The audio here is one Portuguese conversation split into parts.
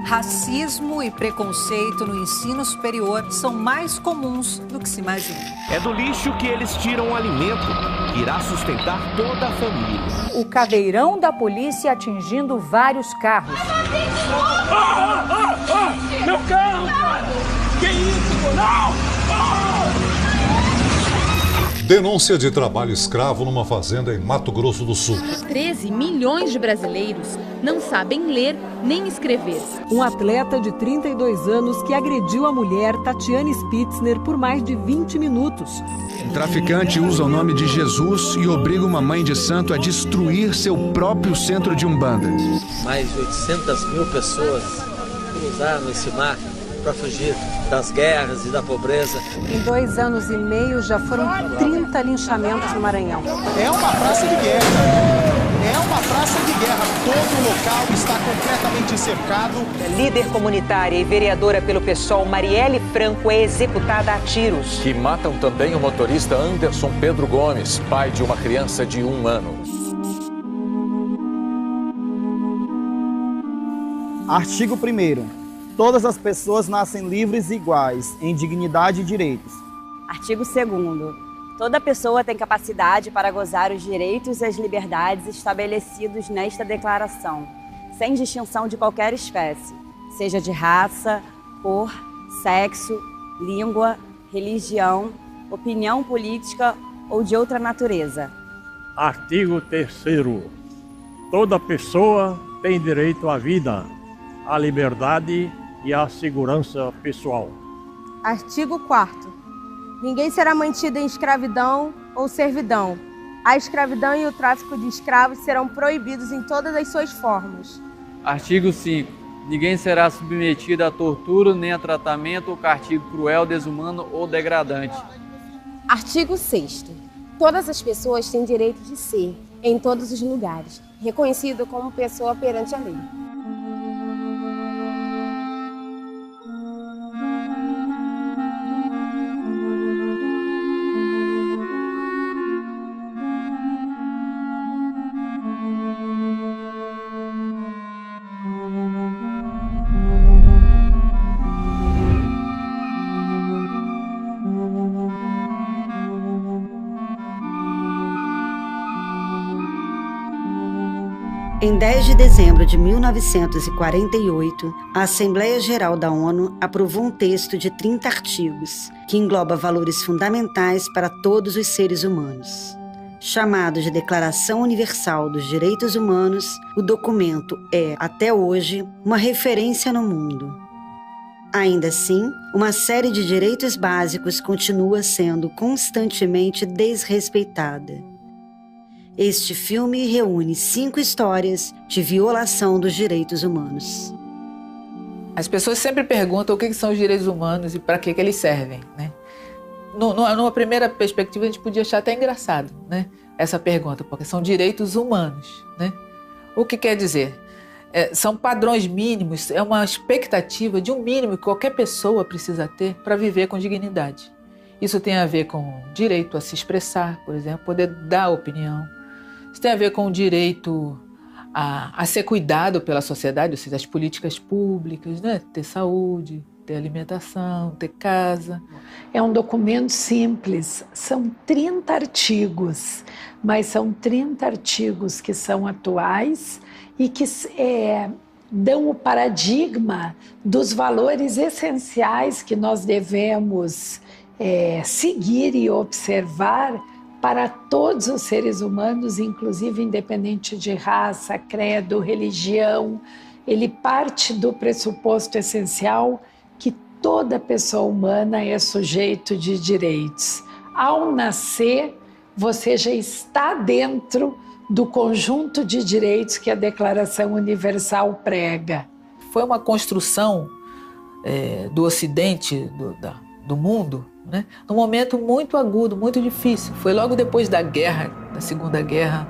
Racismo e preconceito no ensino superior são mais comuns do que se imagina. É do lixo que eles tiram o alimento, que irá sustentar toda a família. O caveirão da polícia atingindo vários carros. Meu carro! Que isso? Não! Denúncia de trabalho escravo numa fazenda em Mato Grosso do Sul. 13 milhões de brasileiros não sabem ler nem escrever. Um atleta de 32 anos que agrediu a mulher Tatiane Spitzner por mais de 20 minutos. Um traficante usa o nome de Jesus e obriga uma mãe de santo a destruir seu próprio centro de Umbanda. Mais de 800 mil pessoas cruzaram esse mar para fugir das guerras e da pobreza. Em 2 anos e meio já foram 30 linchamentos no Maranhão. É uma praça de guerra. É uma praça de guerra. Todo o local está completamente cercado. A líder comunitária e vereadora pelo PSOL, Marielle Franco, é executada a tiros. Que matam também o motorista Anderson Pedro Gomes, pai de uma criança de 1 ano. Artigo 1º. Todas as pessoas nascem livres e iguais, em dignidade e direitos. Artigo 2º. Toda pessoa tem capacidade para gozar os direitos e as liberdades estabelecidos nesta declaração, sem distinção de qualquer espécie, seja de raça, cor, sexo, língua, religião, opinião política ou de outra natureza. Artigo 3º. Toda pessoa tem direito à vida, à liberdade e à segurança pessoal. Artigo 4º. Ninguém será mantido em escravidão ou servidão. A escravidão e o tráfico de escravos serão proibidos em todas as suas formas. Artigo 5º. Ninguém será submetido a tortura, nem a tratamento ou castigo cruel, desumano ou degradante. Artigo 6º. Todas as pessoas têm direito de ser, em todos os lugares, reconhecido como pessoa perante a lei. Em 10 de dezembro de 1948, a Assembleia Geral da ONU aprovou um texto de 30 artigos, que engloba valores fundamentais para todos os seres humanos. Chamado de Declaração Universal dos Direitos Humanos, o documento é, até hoje, uma referência no mundo. Ainda assim, uma série de direitos básicos continua sendo constantemente desrespeitada. Este filme reúne 5 histórias de violação dos direitos humanos. As pessoas sempre perguntam o que são os direitos humanos e para que eles servem, né? Numa primeira perspectiva, a gente podia achar até engraçado, né? Essa pergunta, porque são direitos humanos, né? O que quer dizer? São padrões mínimos, é uma expectativa de um mínimo que qualquer pessoa precisa ter para viver com dignidade. Isso tem a ver com direito a se expressar, por exemplo, poder dar opinião. Isso tem a ver com o direito a ser cuidado pela sociedade, ou seja, as políticas públicas, né? Ter saúde, ter alimentação, ter casa. É um documento simples, são 30 artigos, mas são 30 artigos que são atuais e que dão o paradigma dos valores essenciais que nós devemos seguir e observar para todos os seres humanos, inclusive independente de raça, credo, religião. Ele parte do pressuposto essencial que toda pessoa humana é sujeito de direitos. Ao nascer, você já está dentro do conjunto de direitos que a Declaração Universal prega. Foi uma construção do Ocidente, do mundo, né? Num momento muito agudo, muito difícil. Foi logo depois da guerra da Segunda Guerra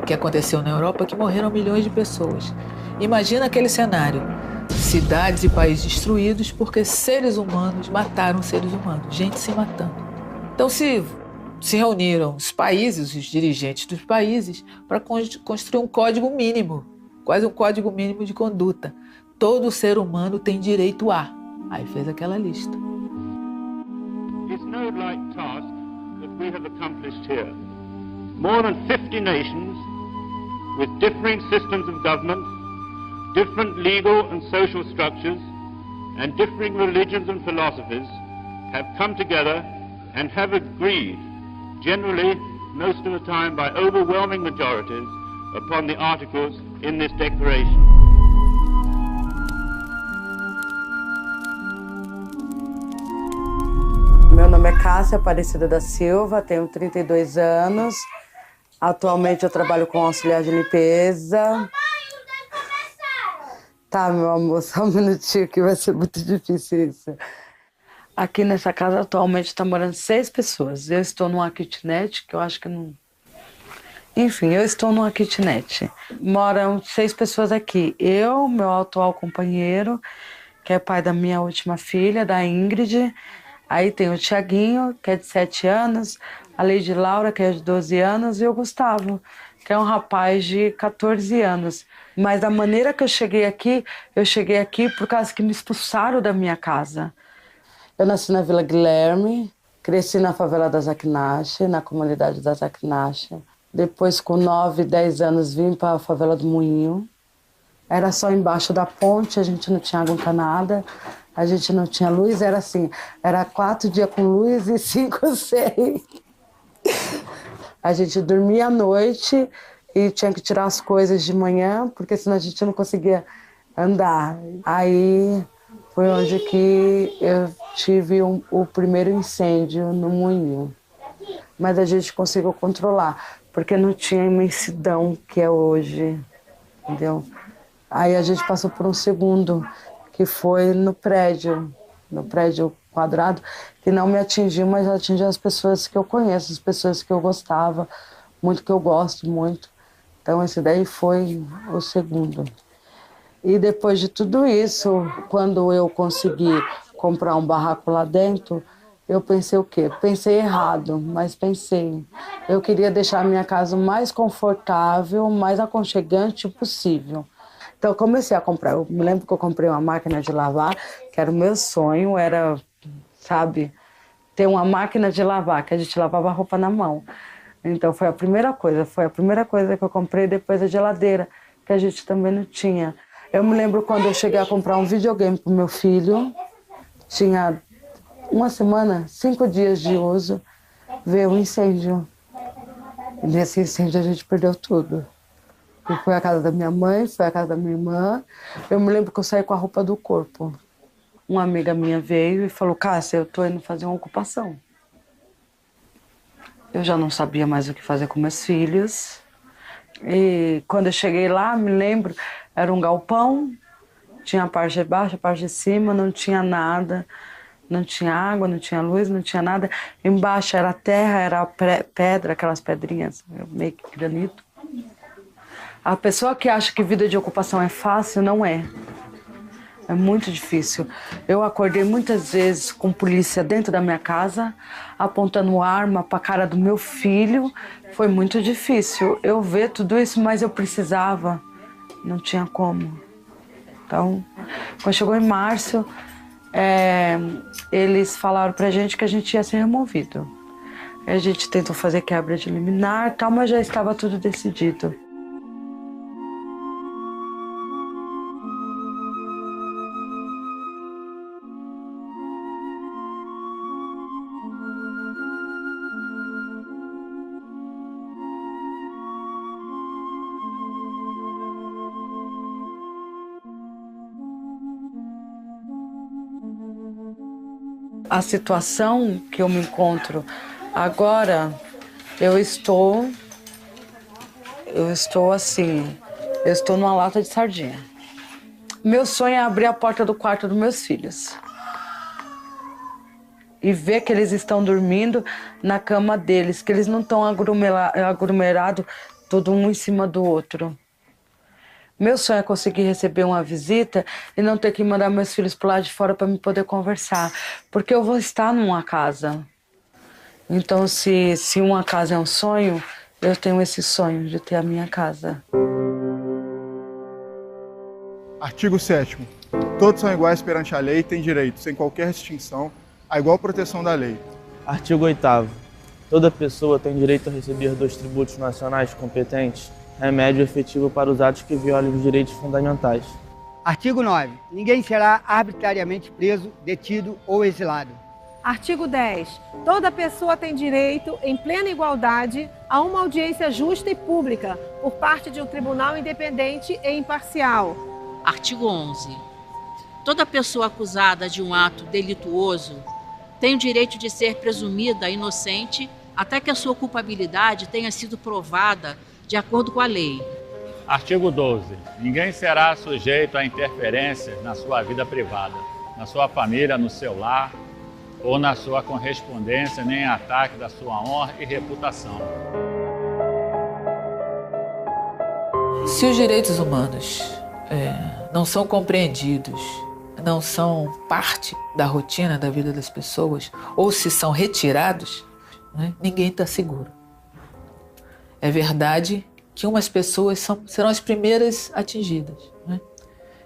que aconteceu na Europa, que morreram milhões de pessoas. Imagina aquele cenário. Cidades e países destruídos porque seres humanos mataram seres humanos, gente se matando. Então se reuniram os países, os dirigentes dos países, para construir um código mínimo, quase um código mínimo de conduta. Todo ser humano tem direito a. Aí fez aquela lista. It's no light task that we have accomplished here. More than 50 nations with differing systems of government, different legal and social structures, and differing religions and philosophies have come together and have agreed, generally, most of the time by overwhelming majorities, upon the articles in this declaration. Meu nome é Cássia Aparecida da Silva, tenho 32 anos. Atualmente eu trabalho com auxiliar de limpeza. Tá, meu amor, só um minutinho que vai ser muito difícil isso. Aqui nessa casa atualmente está morando 6 pessoas. Eu estou numa kitnet, que eu acho que não... Enfim, eu estou numa kitnet. Moram 6 pessoas aqui. Eu, meu atual companheiro, que é pai da minha última filha, da Ingrid. Aí tem o Tiaguinho, que é de 7 anos, a Lady Laura, que é de 12 anos, e o Gustavo, que é um rapaz de 14 anos. Mas da maneira que eu cheguei aqui por causa que me expulsaram da minha casa. Eu nasci na Vila Guilherme, cresci na favela da Zaquinache, na comunidade da Zaquinache. Depois, com 9, 10 anos, vim para a favela do Moinho. Era só embaixo da ponte, a gente não tinha água encanada, a gente não tinha luz, era assim, era 4 dias com luz e 5 sem. A gente dormia à noite e tinha que tirar as coisas de manhã, porque senão a gente não conseguia andar. Aí foi onde que eu tive o primeiro incêndio no Moinho. Mas a gente conseguiu controlar, porque não tinha a imensidão que é hoje, entendeu? Aí a gente passou por um segundo, que foi no prédio quadrado, que não me atingiu, mas atingiu as pessoas que eu conheço, as pessoas que eu gostava, muito que eu gosto muito. Então esse daí foi o segundo. E depois de tudo isso, quando eu consegui comprar um barraco lá dentro, eu pensei o quê? Pensei errado, mas pensei. Eu queria deixar a minha casa o mais confortável, mais aconchegante possível. Então eu comecei a comprar. Eu me lembro que eu comprei uma máquina de lavar, que era o meu sonho, era, sabe, ter uma máquina de lavar, que a gente lavava a roupa na mão. Então foi a primeira coisa que eu comprei, depois a geladeira, que a gente também não tinha. Eu me lembro quando eu cheguei a comprar um videogame pro meu filho, tinha uma semana, 5 dias de uso, veio um incêndio. E nesse incêndio a gente perdeu tudo. E foi a casa da minha mãe, foi a casa da minha irmã. Eu me lembro que eu saí com a roupa do corpo. Uma amiga minha veio e falou, Cássia, eu tô indo fazer uma ocupação. Eu já não sabia mais o que fazer com meus filhos. E quando eu cheguei lá, me lembro, era um galpão, tinha a parte de baixo, a parte de cima, não tinha nada. Não tinha água, não tinha luz, não tinha nada. Embaixo era terra, era pedra, aquelas pedrinhas, meio que granito. A pessoa que acha que vida de ocupação é fácil, não é. É muito difícil. Eu acordei muitas vezes com polícia dentro da minha casa, apontando arma para a cara do meu filho. Foi muito difícil eu ver tudo isso, mas eu precisava. Não tinha como. Então, quando chegou em março, eles falaram pra gente que a gente ia ser removido. A gente tentou fazer quebra de liminar, tal, mas já estava tudo decidido. A situação que eu me encontro agora, eu estou assim, eu estou numa lata de sardinha. Meu sonho é abrir a porta do quarto dos meus filhos. e ver que eles estão dormindo na cama deles, que eles não estão aglomerados, todo um em cima do outro. Meu sonho é conseguir receber uma visita e não ter que mandar meus filhos para lá de fora para me poder conversar, porque eu vou estar numa casa. Então, se uma casa é um sonho, eu tenho esse sonho de ter a minha casa. Artigo 7º. Todos são iguais perante a lei e têm direito, sem qualquer distinção, à igual proteção da lei. Artigo 8º. Toda pessoa tem direito a receber dos tributos nacionais competentes remédio efetivo para os atos que violem os direitos fundamentais. Artigo 9. Ninguém será arbitrariamente preso, detido ou exilado. Artigo 10. Toda pessoa tem direito, em plena igualdade, a uma audiência justa e pública por parte de um tribunal independente e imparcial. Artigo 11. Toda pessoa acusada de um ato delituoso tem o direito de ser presumida inocente até que a sua culpabilidade tenha sido provada de acordo com a lei. Artigo 12. Ninguém será sujeito a interferências na sua vida privada, na sua família, no seu lar ou na sua correspondência, nem ataque da sua honra e reputação. Se os direitos humanos não são compreendidos, não são parte da rotina da vida das pessoas, ou se são retirados, né, ninguém está seguro. É verdade que umas pessoas serão as primeiras atingidas, né?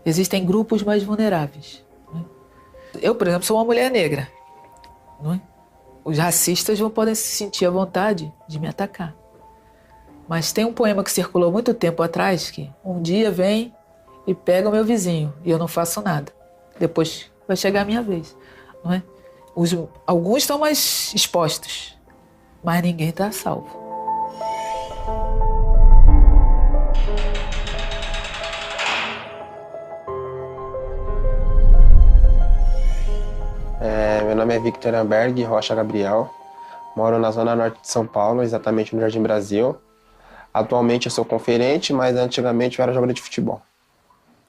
Existem grupos mais vulneráveis, né? Eu, por exemplo, sou uma mulher negra, não é? Os racistas podem se sentir à vontade de me atacar. Mas tem um poema que circulou muito tempo atrás, que um dia vem e pega o meu vizinho e eu não faço nada. Depois vai chegar a minha vez, não é? Alguns estão mais expostos, mas ninguém está a salvo. Meu nome é Victor Amberg Rocha Gabriel, moro na zona norte de São Paulo, exatamente no Jardim Brasil. Atualmente eu sou conferente, mas antigamente eu era jogador de futebol.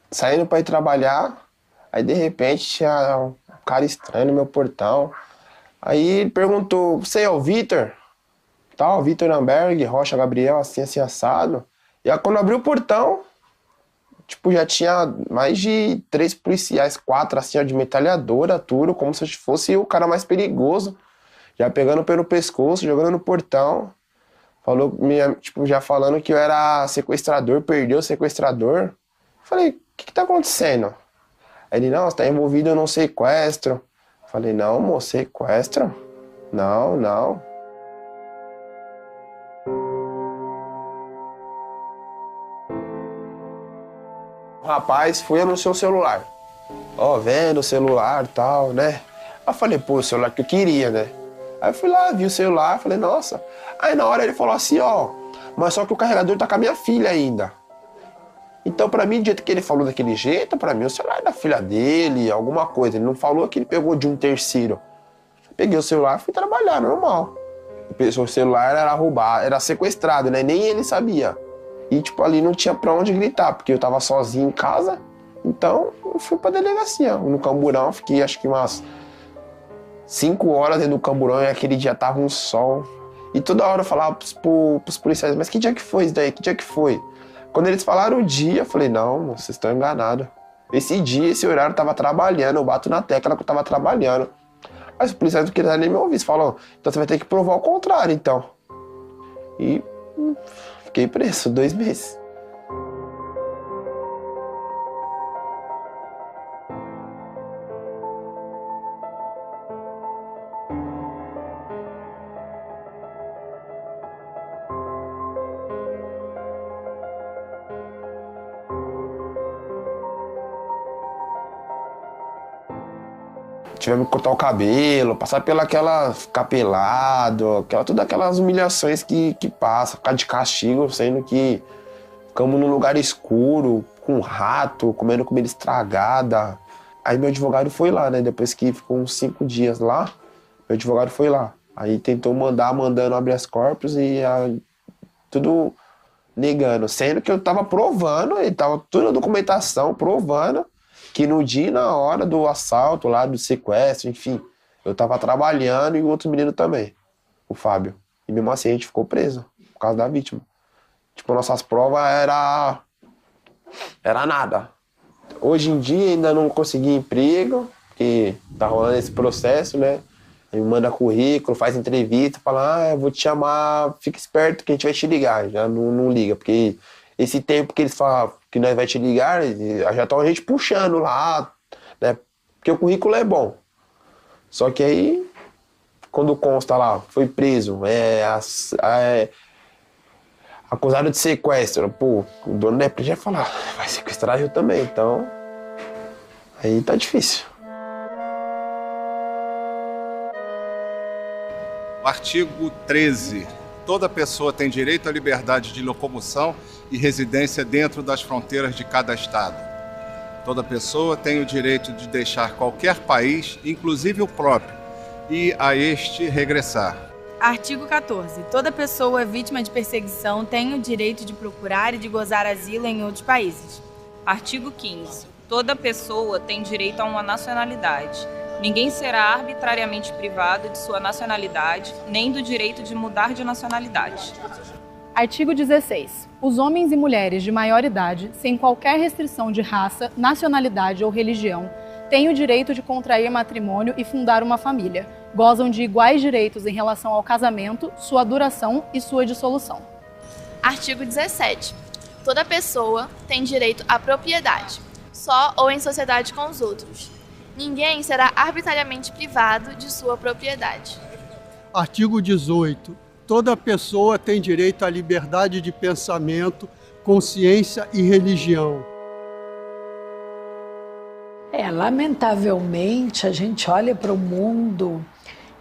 Saindo para ir trabalhar, aí de repente tinha um cara estranho no meu portão. Aí ele perguntou: "Você é o Victor?" Tal, Victor Amberg Rocha Gabriel, assim assado. E aí quando abriu o portão, já tinha mais de 3 policiais, 4 assim, de metralhadora, tudo, como se fosse o cara mais perigoso, já pegando pelo pescoço, jogando no portão. Falou, já falando que eu era sequestrador, perdeu o sequestrador. Falei, o que tá acontecendo? Aí ele, não, você tá envolvido num sequestro. Falei, não, moço, sequestro? Não. O rapaz foi anunciar o celular. Vendo o celular e tal, né? Aí eu falei, pô, o celular que eu queria, né? Aí eu fui lá, vi o celular, falei, nossa. Aí na hora ele falou assim, mas só que o carregador tá com a minha filha ainda. Então pra mim, do jeito que ele falou daquele jeito, pra mim o celular é da filha dele, alguma coisa. Ele não falou que ele pegou de um terceiro. Peguei o celular e fui trabalhar, normal. O celular era roubado, era sequestrado, né? Nem ele sabia. E, ali não tinha pra onde gritar, porque eu tava sozinho em casa. Então, eu fui pra delegacia. No Camburão, fiquei acho que umas 5 horas dentro do Camburão, e aquele dia tava um sol. E toda hora eu falava pros policiais, mas que dia que foi isso daí? Que dia que foi? Quando eles falaram o dia, eu falei, não, vocês estão enganados. Esse dia, esse horário, eu tava trabalhando, eu bato na tecla que eu tava trabalhando. Mas os policiais não queriam nem me ouvir, falou, então você vai ter que provar o contrário, então. E fiquei preso 2 meses. Tivemos que cortar o cabelo, passar pelaquela ficar pelado, todas aquelas humilhações que passa, ficar de castigo, sendo que ficamos num lugar escuro, com rato, comendo comida estragada. Aí meu advogado foi lá, né? Depois que ficou uns 5 dias lá, meu advogado foi lá. Aí tentou mandando habeas corpus e tudo negando, sendo que eu tava provando, ele tava toda a documentação provando que no dia e na hora do assalto lá, do sequestro, enfim, Eu tava trabalhando e o outro menino também, o Fábio. E mesmo assim a gente ficou preso, por causa da vítima. Tipo, nossas provas era nada. Hoje em dia ainda não consegui emprego, porque tá rolando esse processo, né? Aí me manda currículo, faz entrevista, fala, eu vou te chamar, fica esperto que a gente vai te ligar. Já não liga, porque esse tempo que eles falam que nós vai te ligar, já estão a gente puxando lá, né? Porque o currículo é bom. Só que aí, quando consta lá, foi preso, acusado de sequestro, pô, o dono da empresa vai falar, vai sequestrar eu também, então aí tá difícil. O artigo 13. Toda pessoa tem direito à liberdade de locomoção e residência dentro das fronteiras de cada estado. Toda pessoa tem o direito de deixar qualquer país, inclusive o próprio, e a este regressar. Artigo 14. Toda pessoa vítima de perseguição tem o direito de procurar e de gozar asilo em outros países. Artigo 15. Toda pessoa tem direito a uma nacionalidade. Ninguém será arbitrariamente privado de sua nacionalidade, nem do direito de mudar de nacionalidade. Artigo 16. Os homens e mulheres de maior idade, sem qualquer restrição de raça, nacionalidade ou religião, têm o direito de contrair matrimônio e fundar uma família. Gozam de iguais direitos em relação ao casamento, sua duração e sua dissolução. Artigo 17. Toda pessoa tem direito à propriedade, só ou em sociedade com os outros. Ninguém será arbitrariamente privado de sua propriedade. Artigo 18. Toda pessoa tem direito à liberdade de pensamento, consciência e religião. Lamentavelmente, a gente olha para o mundo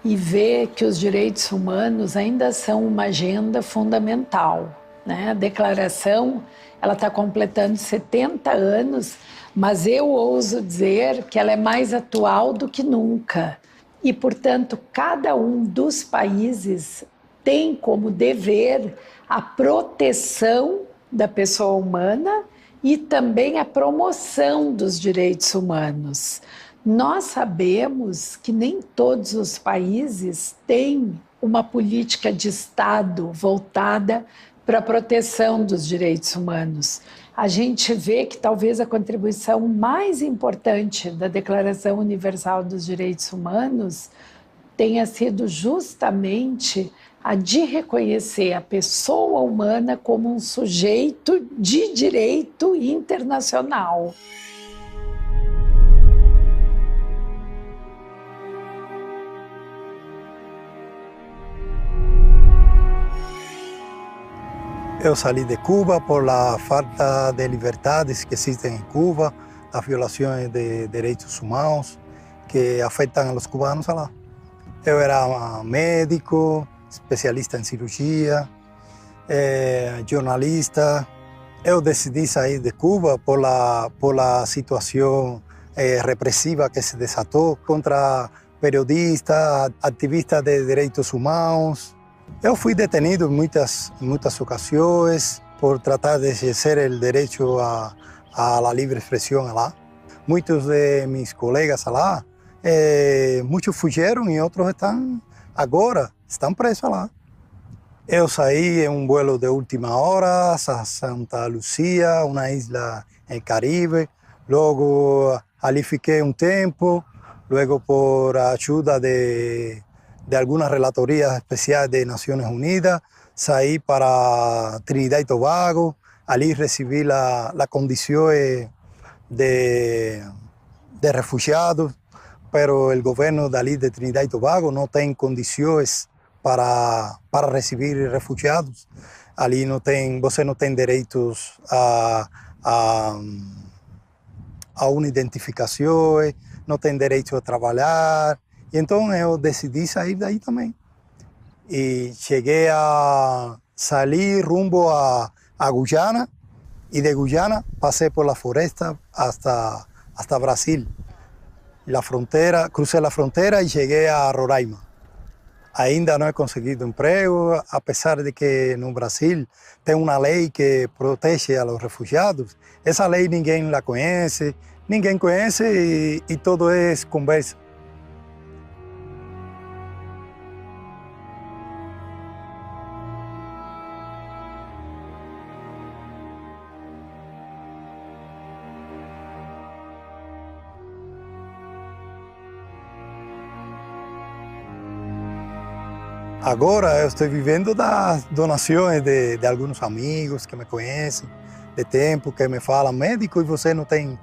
e vê que os direitos humanos ainda são uma agenda fundamental, né? A declaração está completando 70 anos, mas eu ouso dizer que ela é mais atual do que nunca. E, portanto, cada um dos países tem como dever a proteção da pessoa humana e também a promoção dos direitos humanos. Nós sabemos que nem todos os países têm uma política de Estado voltada para a proteção dos direitos humanos. A gente vê que talvez a contribuição mais importante da Declaração Universal dos Direitos Humanos tenha sido justamente a de reconhecer a pessoa humana como um sujeito de direito internacional. Eu saí de Cuba por la falta de liberdades que existem em Cuba, as violações de direitos humanos que afetam os cubanos lá. Eu era médico, especialista em cirurgia, jornalista. Eu decidi sair de Cuba por la situação repressiva que se desatou contra periodistas, ativistas de direitos humanos. Eu fui detenido em muitas ocasiões por tratar de exercer o direito à livre expressão lá. Muitos de meus colegas lá, muitos fugiram e outros estão presos lá. Eu saí em um vuelo de última hora a Santa Lucía, uma isla no Caribe. Logo ali fiquei um tempo, logo por ajuda de algunas relatorias especiales de Naciones Unidas, saí para Trinidad y Tobago, allí recibí la condición de refugiados, pero el gobierno de allí de Trinidad y Tobago no tiene condiciones para recibir refugiados. Allí você não tem direitos a uma identificação, não tem direito a trabalhar. E então eu decidi sair daí também. E cheguei a sair rumbo a Guyana, e de Guyana passei por la floresta hasta Brasil. Crucei a fronteira e cheguei a Roraima. Ainda não he conseguido emprego, apesar de que no Brasil tem uma lei que protege a los refugiados. Essa lei ninguém conhece e todo é conversa. Agora eu estou vivendo das donações de alguns amigos que me conhecem de tempo, que me falam, médico, e você não tem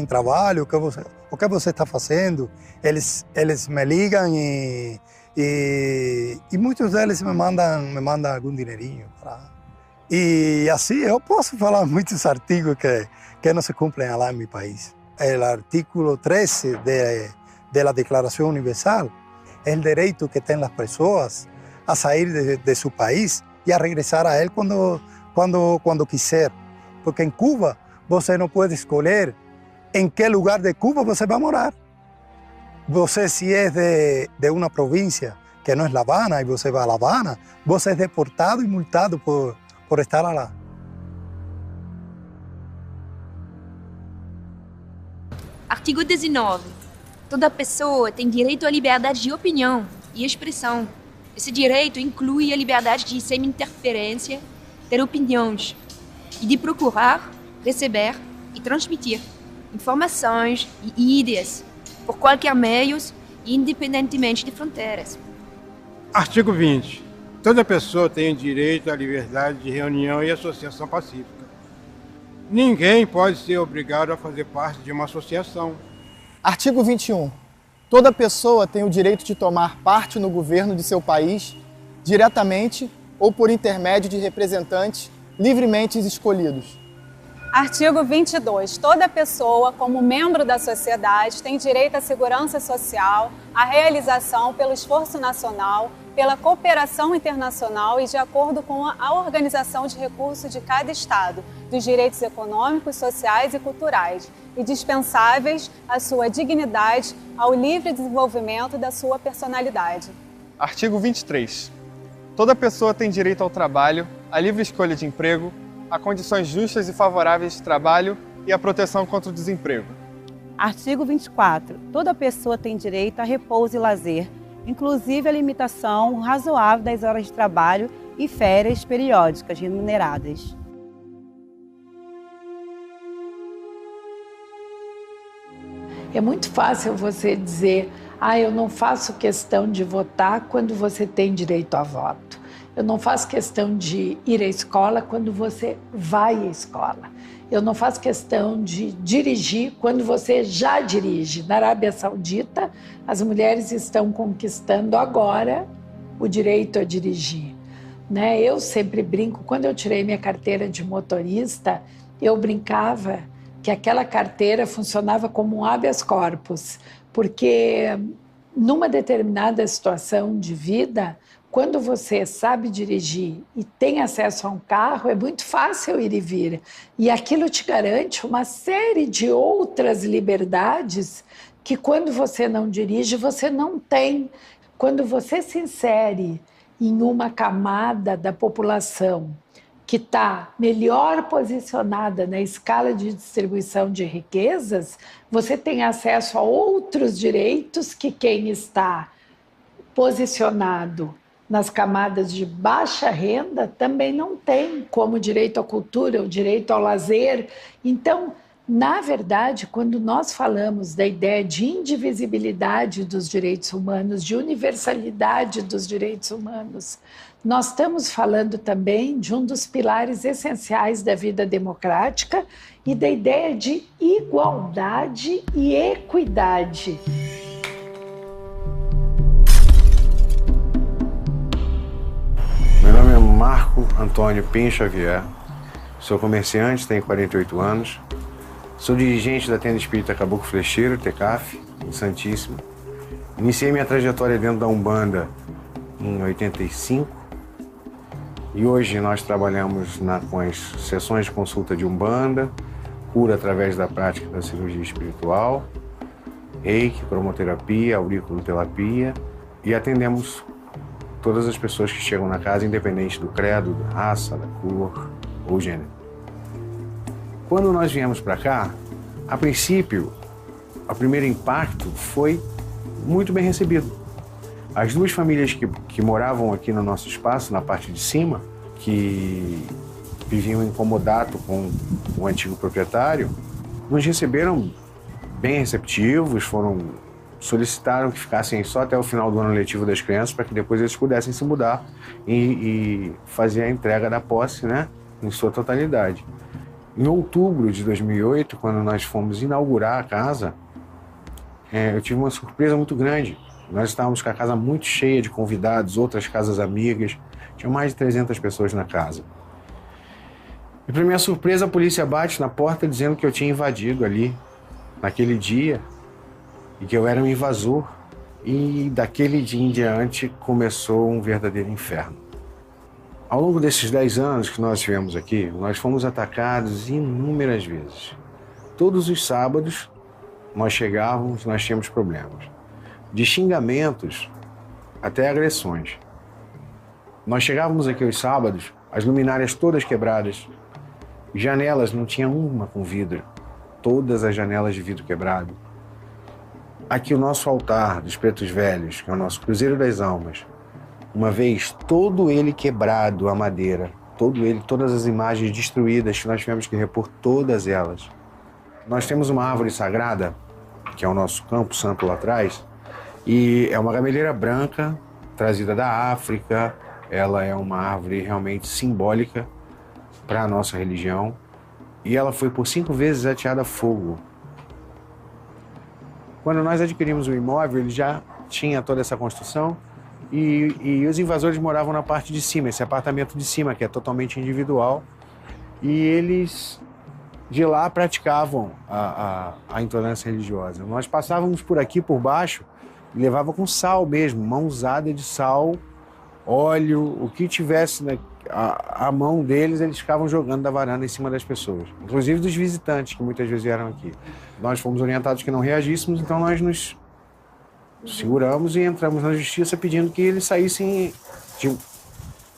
trabalho, o que você está fazendo? Eles me ligam e muitos deles me mandam algum dinheirinho. E assim eu posso falar muitos artigos que não se cumprem lá em meu país. O artículo 13 da Declaração Universal é o direito que têm as pessoas a sair de seu país e a regressar a ele quando quiser. Porque em Cuba você não pode escolher em que lugar de Cuba você vai morar. Você, se é de uma província que não é La Habana e você vai a La Habana, você é deportado e multado por estar lá. Artigo 19. Toda pessoa tem direito à liberdade de opinião e expressão. Esse direito inclui a liberdade de, sem interferência, ter opiniões e de procurar, receber e transmitir informações e ideias por qualquer meio, independentemente de fronteiras. Artigo 20. Toda pessoa tem direito à liberdade de reunião e associação pacífica. Ninguém pode ser obrigado a fazer parte de uma associação. Artigo 21. Toda pessoa tem o direito de tomar parte no governo de seu país, diretamente ou por intermédio de representantes livremente escolhidos. Artigo 22. Toda pessoa, como membro da sociedade, tem direito à segurança social, à realização pelo esforço nacional, pela cooperação internacional e de acordo com a organização de recursos de cada Estado, dos direitos econômicos, sociais e culturais, e dispensáveis à sua dignidade, ao livre desenvolvimento da sua personalidade. Artigo 23. Toda pessoa tem direito ao trabalho, à livre escolha de emprego, a condições justas e favoráveis de trabalho e à proteção contra o desemprego. Artigo 24. Toda pessoa tem direito a repouso e lazer, inclusive a limitação razoável das horas de trabalho e férias periódicas remuneradas. É muito fácil você dizer, eu não faço questão de votar quando você tem direito a voto. Eu não faço questão de ir à escola quando você vai à escola. Eu não faço questão de dirigir quando você já dirige. Na Arábia Saudita, as mulheres estão conquistando agora o direito a dirigir. Eu sempre brinco, quando eu tirei minha carteira de motorista, eu brincava que aquela carteira funcionava como um habeas corpus, porque numa determinada situação de vida, quando você sabe dirigir e tem acesso a um carro, é muito fácil ir e vir. E aquilo te garante uma série de outras liberdades que quando você não dirige, você não tem. Quando você se insere em uma camada da população que está melhor posicionada na escala de distribuição de riquezas, você tem acesso a outros direitos que quem está posicionado nas camadas de baixa renda também não tem, como o direito à cultura, o direito ao lazer. Então, na verdade, quando nós falamos da ideia de indivisibilidade dos direitos humanos, de universalidade dos direitos humanos, nós estamos falando também de um dos pilares essenciais da vida democrática e da ideia de igualdade e equidade. Meu nome é Marco Antônio Pinho Xavier, sou comerciante, tenho 48 anos, sou dirigente da Tenda Espírita Caboclo Flecheiro, TECAF, em Santíssimo. Iniciei minha trajetória dentro da Umbanda em 85 e hoje nós trabalhamos com as sessões de consulta de Umbanda, cura através da prática da cirurgia espiritual, reiki, cromoterapia, auriculoterapia e atendemos todas as pessoas que chegam na casa, independente do credo, da raça, da cor ou gênero. Quando nós viemos para cá, a princípio, o primeiro impacto foi muito bem recebido. As duas famílias que moravam aqui no nosso espaço, na parte de cima, que viviam em comodato com o antigo proprietário, nos receberam bem receptivos, foram solicitaram que ficassem só até o final do ano letivo das crianças para que depois eles pudessem se mudar e fazer a entrega da posse, né, em sua totalidade. Em outubro de 2008, quando nós fomos inaugurar a casa, eu tive uma surpresa muito grande. Nós estávamos com a casa muito cheia de convidados, outras casas amigas, tinha mais de 300 pessoas na casa. E para minha surpresa, a polícia bate na porta dizendo que eu tinha invadido ali, naquele dia, e que eu era um invasor. E daquele dia em diante começou um verdadeiro inferno. Ao longo desses 10 anos que nós tivemos aqui, nós fomos atacados inúmeras vezes. Todos os sábados nós chegávamos, nós tínhamos problemas. De xingamentos até agressões. Nós chegávamos aqui aos sábados, as luminárias todas quebradas, janelas não tinha uma com vidro, todas as janelas de vidro quebrado. Aqui o nosso altar dos Pretos Velhos, que é o nosso Cruzeiro das Almas, uma vez todo ele quebrado, a madeira, todo ele, todas as imagens destruídas, que nós tivemos que repor todas elas. Nós temos uma árvore sagrada, que é o nosso campo santo lá atrás, e é uma gameleira branca, trazida da África. Ela é uma árvore realmente simbólica para a nossa religião, e ela foi por 5 vezes ateada a fogo. Quando nós adquirimos o imóvel, ele já tinha toda essa construção, e os invasores moravam na parte de cima, esse apartamento de cima, que é totalmente individual, e eles de lá praticavam a intolerância religiosa. Nós passávamos por aqui, por baixo, e levava com sal mesmo, mãozada de sal, óleo, o que tivesse a mão deles, eles ficavam jogando da varanda em cima das pessoas, inclusive dos visitantes que muitas vezes vieram aqui. Nós fomos orientados que não reagíssemos, então nós nos seguramos e entramos na justiça pedindo que eles saíssem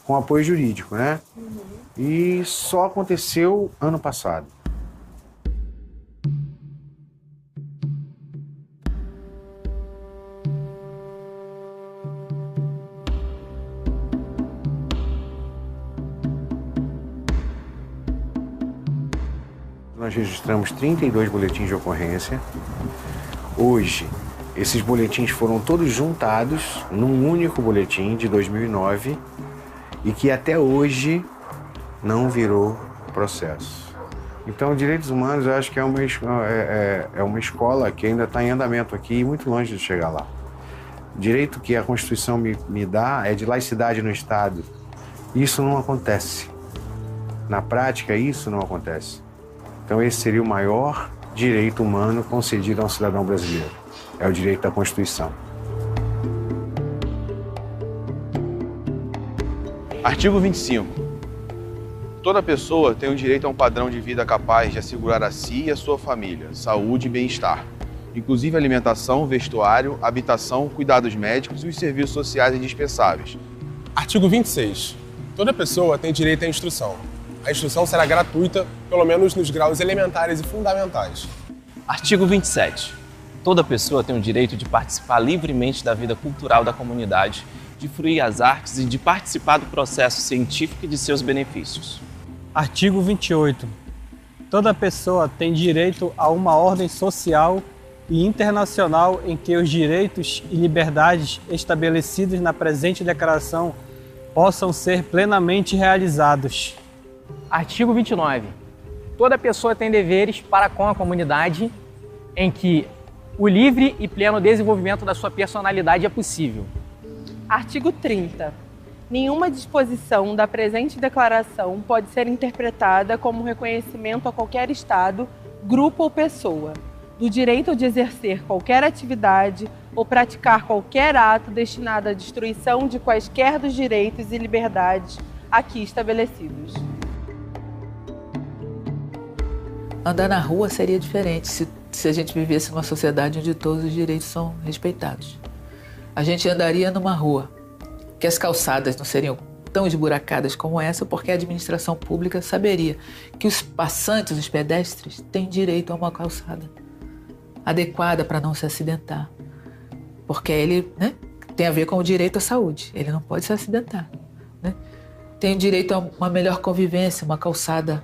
com apoio jurídico, né? E só aconteceu ano passado. Nós registramos 32 boletins de ocorrência. Hoje, esses boletins foram todos juntados num único boletim de 2009 e que até hoje não virou processo. Então, direitos humanos, eu acho que é uma escola que ainda está em andamento aqui e muito longe de chegar lá. O direito que a Constituição me dá é de laicidade no Estado. Isso não acontece. Na prática, isso não acontece. Então esse seria o maior direito humano concedido a um cidadão brasileiro. É o direito da Constituição. Artigo 25. Toda pessoa tem o direito a um padrão de vida capaz de assegurar a si e a sua família saúde e bem-estar, inclusive alimentação, vestuário, habitação, cuidados médicos e os serviços sociais indispensáveis. Artigo 26. Toda pessoa tem direito à instrução. A instrução será gratuita, pelo menos nos graus elementares e fundamentais. Artigo 27. Toda pessoa tem o direito de participar livremente da vida cultural da comunidade, de fruir as artes e de participar do processo científico e de seus benefícios. Artigo 28. Toda pessoa tem direito a uma ordem social e internacional em que os direitos e liberdades estabelecidos na presente declaração possam ser plenamente realizados. Artigo 29. Toda pessoa tem deveres para com a comunidade em que o livre e pleno desenvolvimento da sua personalidade é possível. Artigo 30. Nenhuma disposição da presente declaração pode ser interpretada como reconhecimento a qualquer Estado, grupo ou pessoa do direito de exercer qualquer atividade ou praticar qualquer ato destinado à destruição de quaisquer dos direitos e liberdades aqui estabelecidos. Andar na rua seria diferente se a gente vivesse numa sociedade onde todos os direitos são respeitados. A gente andaria numa rua que as calçadas não seriam tão esburacadas como essa, porque a administração pública saberia que os passantes, os pedestres, têm direito a uma calçada adequada para não se acidentar. Porque ele, tem a ver com o direito à saúde, ele não pode se acidentar. Tem direito a uma melhor convivência, uma calçada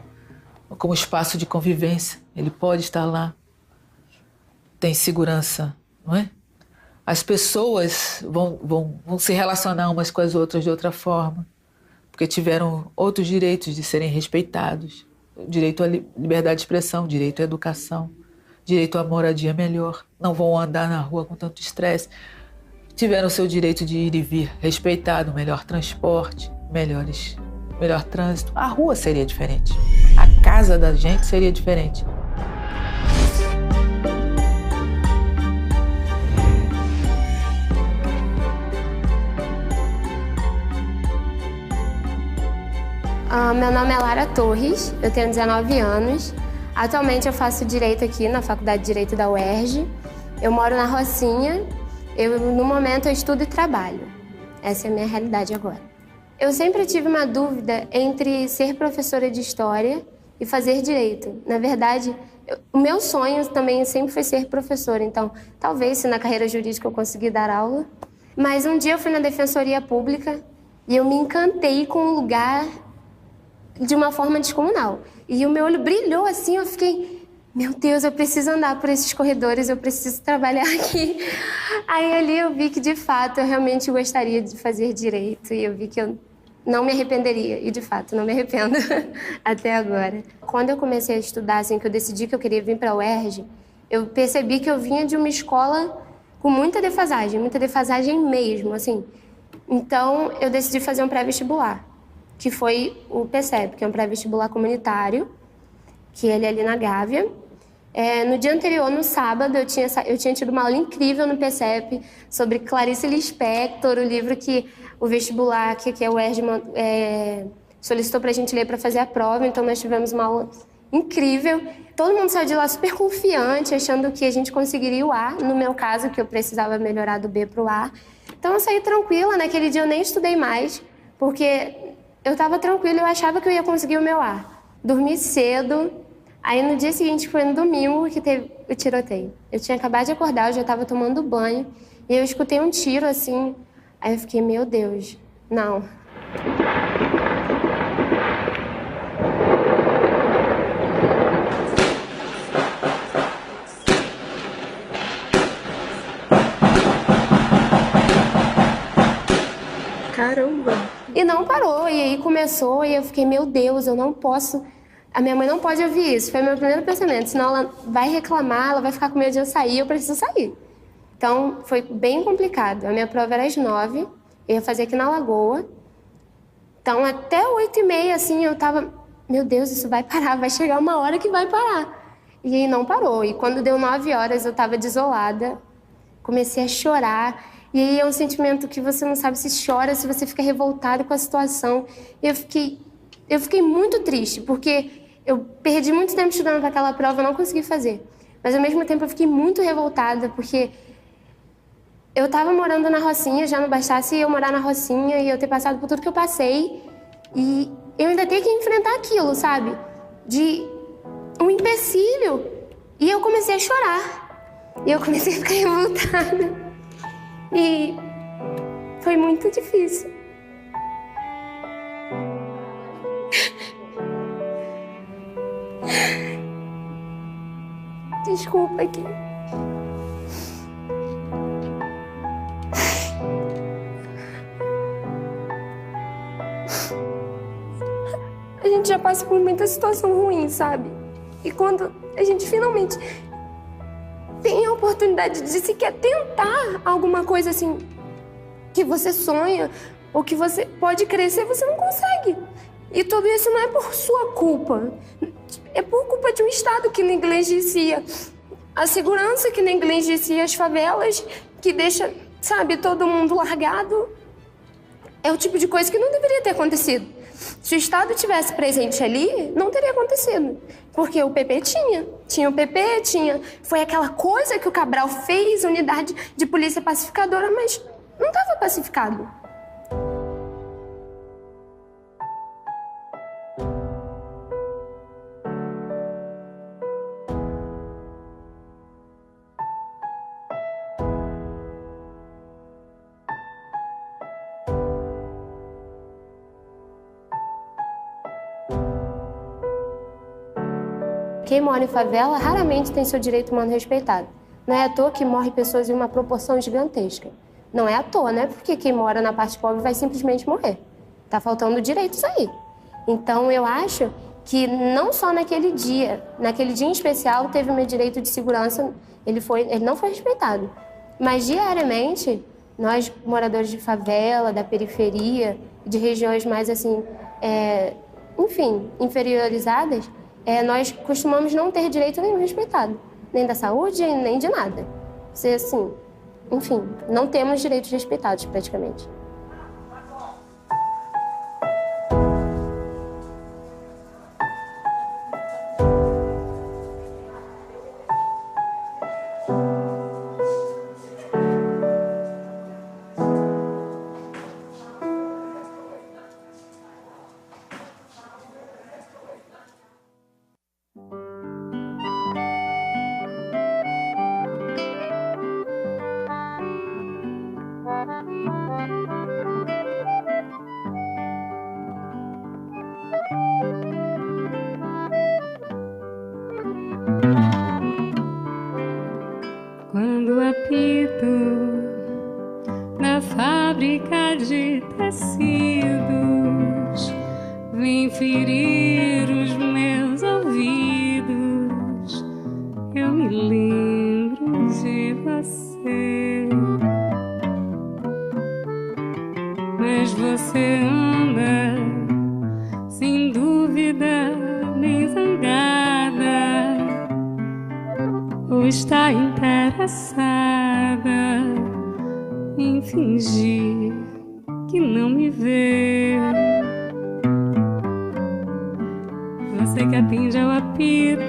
como espaço de convivência, ele pode estar lá. Tem segurança, não é? as pessoas vão se relacionar umas com as outras de outra forma, porque tiveram outros direitos de serem respeitados. Direito à liberdade de expressão, direito à educação, direito à moradia melhor. Não vão andar na rua com tanto estresse. Tiveram o seu direito de ir e vir respeitado, melhor transporte, melhor trânsito. A rua seria diferente. A casa da gente seria diferente. Meu nome é Lara Torres, eu tenho 19 anos. Atualmente eu faço Direito aqui na Faculdade de Direito da UERJ. Eu moro na Rocinha. No momento eu estudo e trabalho. Essa é a minha realidade agora. Eu sempre tive uma dúvida entre ser professora de História e fazer Direito. Na verdade, o meu sonho também sempre foi ser professora. Então, talvez se na carreira jurídica eu conseguir dar aula. Mas um dia eu fui na Defensoria Pública e eu me encantei com o lugar de uma forma descomunal. E o meu olho brilhou assim, eu fiquei, meu Deus, eu preciso andar por esses corredores, eu preciso trabalhar aqui. Aí ali eu vi que, de fato, eu realmente gostaria de fazer Direito e eu vi que eu não me arrependeria. E, de fato, não me arrependo até agora. Quando eu comecei a estudar, assim, que eu decidi que eu queria vir para a UERJ, eu percebi que eu vinha de uma escola com muita defasagem mesmo, assim. Então, eu decidi fazer um pré-vestibular, que foi o PCEP, que é um pré-vestibular comunitário, que ele é ali na Gávea. No dia anterior, no sábado, eu tinha tido uma aula incrível no PCEP sobre Clarice Lispector, o livro que o vestibular, que a UERJ solicitou para a gente ler para fazer a prova, então nós tivemos uma aula incrível. Todo mundo saiu de lá super confiante, achando que a gente conseguiria o A, no meu caso, que eu precisava melhorar do B para o A. Então eu saí tranquila, naquele dia eu nem estudei mais, porque eu estava tranquila, eu achava que eu ia conseguir o meu A. Dormi cedo, aí no dia seguinte, foi no domingo, que teve o tiroteio. Eu tinha acabado de acordar, eu já estava tomando banho, e eu escutei um tiro assim, aí eu fiquei, meu Deus, não. Caramba! E não parou, e aí começou, e eu fiquei, meu Deus, eu não posso... A minha mãe não pode ouvir isso, foi meu primeiro pensamento, senão ela vai reclamar, ela vai ficar com medo de eu sair, eu preciso sair. Então, foi bem complicado. A minha prova era às 9, eu ia fazer aqui na Lagoa. Então, até 8h30, assim, eu tava, meu Deus, isso vai parar, vai chegar uma hora que vai parar. E aí não parou, e quando deu 9 horas, eu tava desolada, comecei a chorar. E aí é um sentimento que você não sabe se chora, se você fica revoltado com a situação. E eu fiquei muito triste, porque eu perdi muito tempo estudando para aquela prova, eu não consegui fazer. Mas, ao mesmo tempo, eu fiquei muito revoltada, porque eu estava morando na Rocinha, já não bastasse eu morar na Rocinha e eu ter passado por tudo que eu passei. E eu ainda ter que enfrentar aquilo, sabe? De um empecilho. E eu comecei a chorar. E eu comecei a ficar revoltada. E foi muito difícil. Desculpa aqui. A gente já passa por muita situação ruim, sabe? E quando a gente finalmente tem a oportunidade de sequer tentar alguma coisa assim que você sonha ou que você pode crescer, você não consegue. E tudo isso não é por sua culpa. É por culpa de um Estado que negligencia a segurança, que negligencia as favelas, que deixa, sabe, todo mundo largado. É o tipo de coisa que não deveria ter acontecido. Se o Estado tivesse presente ali, não teria acontecido. Porque o PP tinha o PP, foi aquela coisa que o Cabral fez, unidade de polícia pacificadora, mas não estava pacificado. Quem mora em favela raramente tem seu direito humano respeitado. Não é à toa que morrem pessoas em uma proporção gigantesca. Não é à toa, né? Porque quem mora na parte pobre vai simplesmente morrer. Tá faltando direitos aí. Então, eu acho que não só naquele dia em especial, teve o meu direito de segurança, ele não foi respeitado. Mas, diariamente, nós, moradores de favela, da periferia, de regiões mais, assim, inferiorizadas, nós costumamos não ter direito nenhum respeitado. Nem da saúde, nem de nada. Assim, enfim, não temos direitos respeitados, praticamente. Quando o apito da fábrica de tecidos vem ferir os meus ouvidos, eu me lembro de você. Mas você anda, sem dúvida, bem zangada, ou está interessada em fingir que não me vê. Você que atende ao apito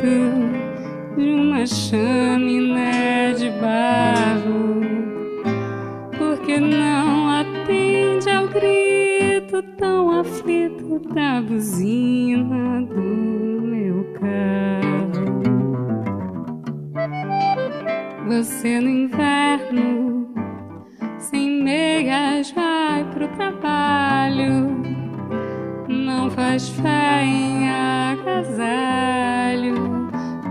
de uma chaminé de barro, porque não atende ao grito tão aflito da buzina do meu carro. Você no inverno, sem meias, vai pro trabalho, não faz fé em agasalho,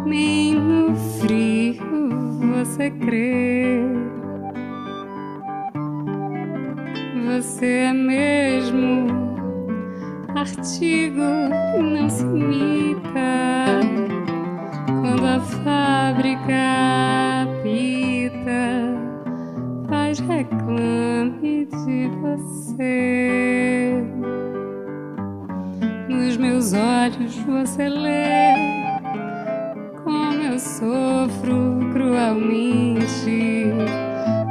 nem no frio você crê. Você é mesmo artigo que não se imita quando a fábrica apita, faz reclame de você. Nos meus olhos você lê como eu sofro cruelmente,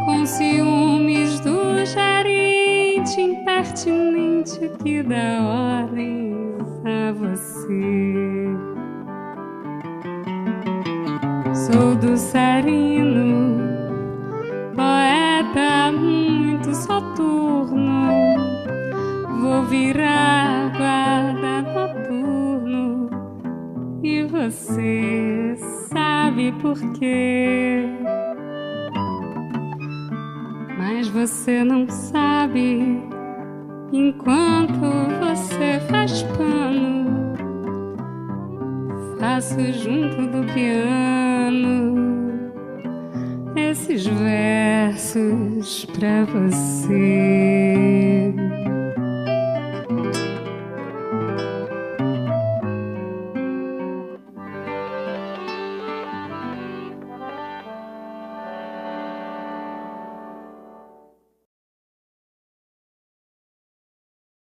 com ciúmes do gerente impertinente que dá ordens a você. Sou do Serino, poeta muito soturno, vou virar guarda noturno, e você sabe por quê. Mas você não sabe, enquanto você faz pano, faço junto do piano esses versos pra você.